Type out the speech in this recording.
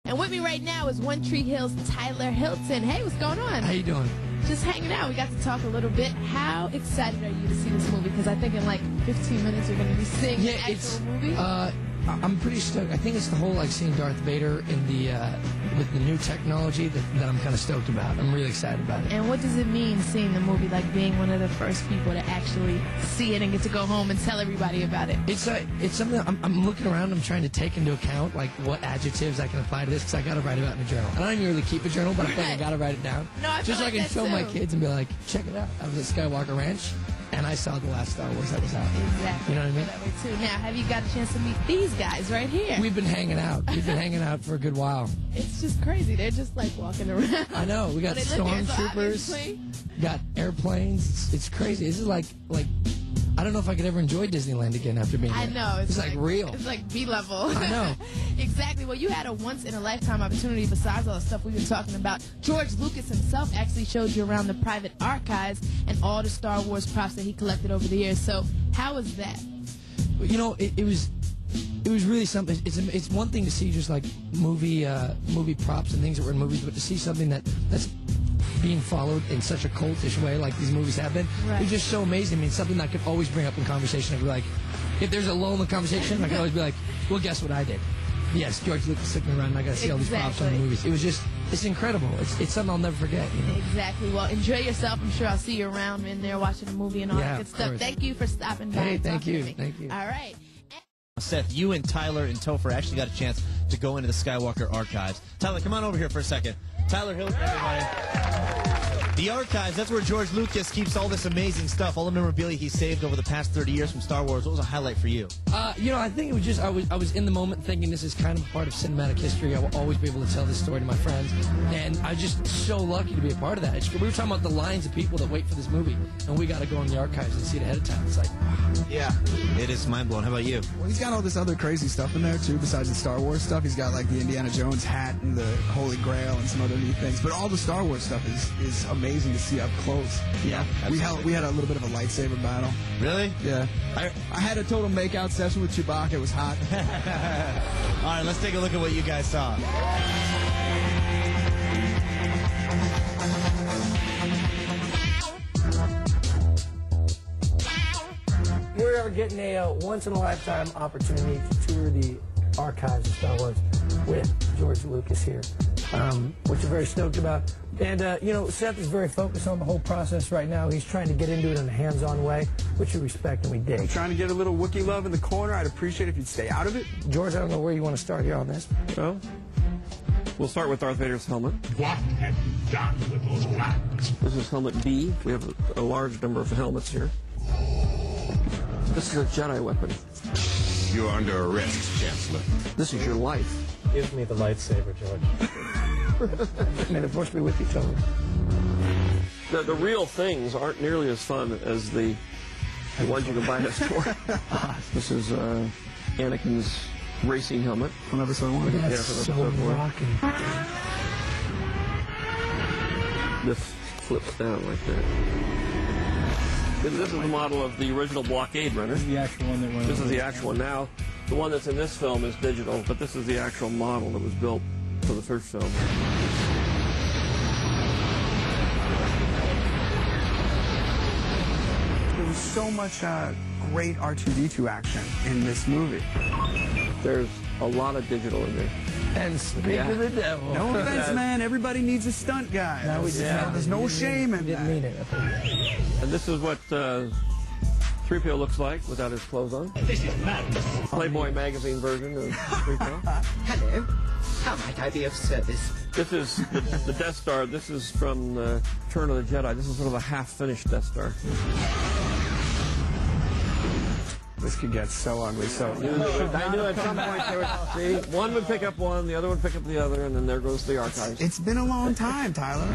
And with me right now is One Tree Hill's Tyler Hilton. Hey, what's going on? How you doing? Just hanging out. We got to talk a little bit. How excited are you to see this movie? Because I think in like 15 minutes you're going to be seeing the actual movie. I'm pretty stoked. I think it's the whole seeing Darth Vader in the with the new technology that I'm kind of stoked about. I'm really excited about it. And what does it mean seeing the movie, like being one of the first people to actually see it and get to go home and tell everybody about it? It's something that I'm looking around. I'm trying to take into account like what adjectives I can apply to this because I got to write it out in a journal. And I don't even really keep a journal, but I think I got to write it down. No, I just so I can show my kids and be like, check it out. I was at Skywalker Ranch. And I saw the last Star Wars that was out. Exactly. You know what I mean? That way too. Now, have you got a chance to meet these guys right here? We've been hanging out. We've been hanging out for a good while. It's just crazy. They're just like walking around. I know. We got stormtroopers. Got airplanes. It's crazy. This is like I don't know if I could ever enjoy Disneyland again after being there. I know. It's like real. It's like B-level. I know. Exactly. Well, you had a once-in-a-lifetime opportunity besides all the stuff we've been talking about. George Lucas himself actually showed you around the private archives and all the Star Wars props that he collected over the years. So how was that? You know, it was really something. It's one thing to see just like movie props and things that were in movies, but to see something that's being followed in such a cultish way like these movies have been, right. It's just so amazing. I mean, something that I could always bring up in conversation. I'd be like, if there's a lull in the conversation, I could always be like, well, guess what I did? Yes, George Lucas took me around and I got to see all these props on the movies. It was just, it's incredible. It's something I'll never forget. You know? Exactly. Well, enjoy yourself. I'm sure I'll see you around in there watching the movie and all that good stuff. Thank you for stopping by. Hey, thank you. Thank you. All right. Seth, you and Tyler and Topher actually got a chance to go into the Skywalker archives. Tyler, come on over here for a second. Tyler Hilton, everybody. The archives, that's where George Lucas keeps all this amazing stuff, all the memorabilia he saved over the past 30 years from Star Wars. What was a highlight for you? You know, I think it was just, I was in the moment thinking this is kind of a part of cinematic history. I will always be able to tell this story to my friends. And I'm just so lucky to be a part of that. We were talking about the lines of people that wait for this movie, and we got to go in the archives and see it ahead of time. It's like, wow. Yeah, it is mind-blowing. How about you? Well, he's got all this other crazy stuff in there, too, besides the Star Wars stuff. He's got, like, the Indiana Jones hat and the Holy Grail and some other neat things. But all the Star Wars stuff is amazing to see up close. Yeah. We had a little bit of a lightsaber battle. Really? Yeah. I had a total makeout session with Chewbacca. It was hot. All right, let's take a look at what you guys saw. We're ever getting a once-in-a-lifetime opportunity to tour the archives of Star Wars with George Lucas here, which we're very stoked about. And, you know, Seth is very focused on the whole process right now. He's trying to get into it in a hands-on way, which we respect and we dig. I'm trying to get a little Wookiee love in the corner. I'd appreciate it if you'd stay out of it. George, I don't know where you want to start here on this. Well, we'll start with Darth Vader's helmet. What have you done with those rags? This is helmet B. We have a large number of helmets here. This is a Jedi weapon. You're under arrest, Chancellor. This is your life. Give me the lightsaber, George. May the Force be with you, Tony. The real things aren't nearly as fun as the ones you can buy in a store. This is Anakin's racing helmet. Whenever so one. That's so rocking. This flips down like that. This is the model of the original blockade runner. This is the actual one that went This is the actual one. Now, the one that's in this film is digital, but this is the actual model that was built for the first film. There was so much great R2-D2 action in this movie. There's a lot of digital in there. And speak of the devil. No offense, man. Everybody needs a stunt guy. No, we didn't. There's no shame in that. Didn't mean it. And this is what 3PO looks like without his clothes on. This is madness. Playboy magazine version of 3PO. Hello. How might I be of service? This is the Death Star. This is from Return of the Jedi. This is sort of a half-finished Death Star. This could get so ugly so I knew at some point there would, one would pick up one, the other would pick up the other, and then there goes the archives. It's been a long time, Tyler.